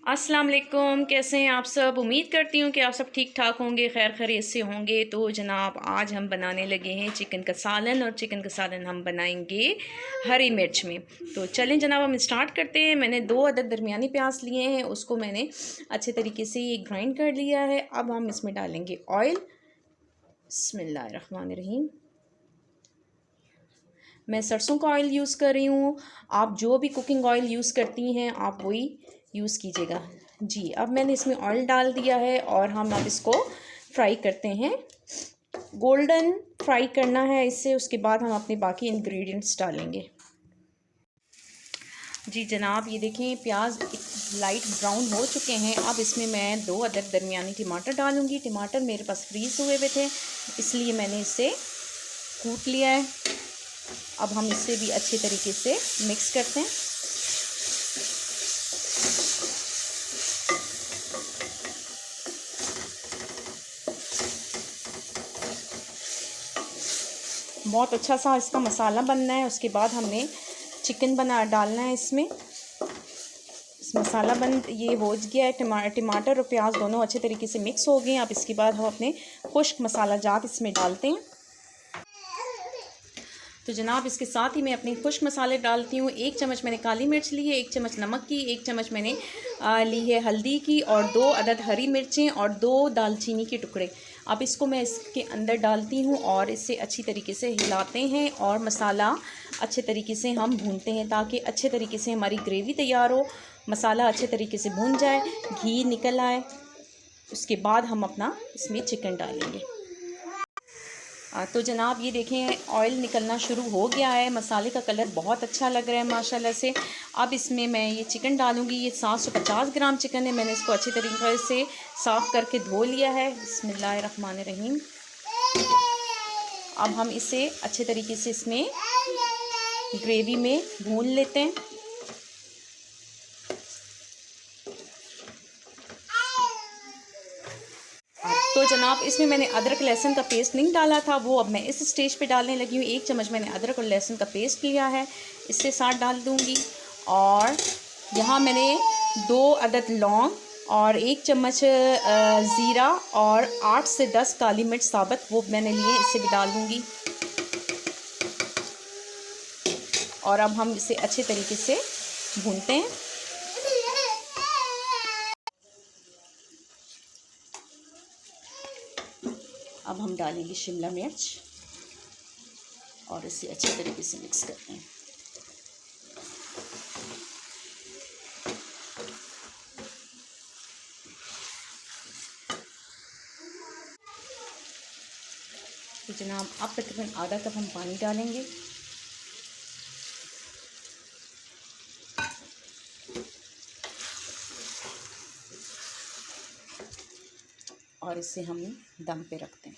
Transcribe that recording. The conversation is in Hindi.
अस्सलाम वालेकुम, कैसे हैं आप सब। उम्मीद करती हूँ कि आप सब ठीक ठाक होंगे, खैर खैरियत से होंगे। तो जनाब आज हम बनाने लगे हैं चिकन का सालन, और चिकन का सालन हम बनाएंगे हरी मिर्च में। तो चलें जनाब हम स्टार्ट करते हैं। मैंने 2 अदद दरमियानी प्याज लिए हैं, उसको मैंने अच्छे तरीके से ये ग्राइंड कर लिया है। अब हम इसमें डालेंगे ऑयल। बिस्मिल्लाहिर्रहमानिर्रहीम। मैं सरसों का ऑयल यूज़ कर रही हूँ, आप जो भी कुकिंग ऑयल यूज़ करती हैं आप वही यूज़ कीजिएगा जी। अब मैंने इसमें ऑयल डाल दिया है और हम अब इसको फ्राई करते हैं, गोल्डन फ्राई करना है इससे। उसके बाद हम अपने बाकी इंग्रेडिएंट्स डालेंगे जी। जनाब ये देखें प्याज लाइट ब्राउन हो चुके हैं। अब इसमें मैं 2 अदद दरमियानी टमाटर डालूँगी। टमाटर मेरे पास फ्रीज़ हुए हुए थे, इसलिए मैंने इसे कूट लिया है। अब हम इससे भी अच्छे तरीके से मिक्स करते हैं। बहुत अच्छा सा इसका मसाला बनना है। उसके बाद हमने चिकन डालना है इसमें। इस मसाला ये हो गया है, टमाटर और प्याज दोनों अच्छे तरीके से मिक्स हो गए हैं। अब इसके बाद हम अपने खुश्क मसाला जात इसमें डालते हैं। तो जनाब इसके साथ ही मैं अपने खुश्क मसाले डालती हूँ। 1 चम्मच मैंने काली मिर्च ली है, 1 चम्मच नमक की, 1 चम्मच मैंने ली है हल्दी की, और 2 अदद हरी मिर्चें और 2 दालचीनी के टुकड़े। अब इसको मैं इसके अंदर डालती हूँ और इसे अच्छी तरीके से हिलाते हैं और मसाला अच्छे तरीके से हम भूनते हैं, ताकि अच्छे तरीके से हमारी ग्रेवी तैयार हो, मसाला अच्छे तरीके से भून जाए, घी निकल आए। उसके बाद हम अपना इसमें चिकन डालेंगे। तो जनाब ये देखें ऑयल निकलना शुरू हो गया है, मसाले का कलर बहुत अच्छा लग रहा है माशाल्लाह से। अब इसमें मैं ये चिकन डालूँगी। ये 750 ग्राम चिकन है, मैंने इसको अच्छे तरीके से साफ़ करके धो लिया है। बिस्मिल्लाहिर्रहमानिर्रहीम। अब हम इसे अच्छे तरीके से इसमें ग्रेवी में भून लेते हैं। तो जनाब इसमें मैंने अदरक लहसुन का पेस्ट नहीं डाला था, वो अब मैं इस स्टेज पे डालने लगी हूँ। 1 चम्मच मैंने अदरक और लहसुन का पेस्ट लिया है, इससे साथ डाल दूँगी। और यहाँ मैंने 2 अदद लौंग और 1 चम्मच ज़ीरा और 8 से 10 काली मिर्च साबुत वो मैंने लिए, इससे भी डाल दूँगी। और अब हम इसे अच्छे तरीके से भूनते हैं। अब हम डालेंगे शिमला मिर्च और इसे अच्छे तरीके से मिक्स करते हैं। तो जनाब अब तकरीबन आधा कप हम पानी डालेंगे और इसे हम दम पे रखते हैं।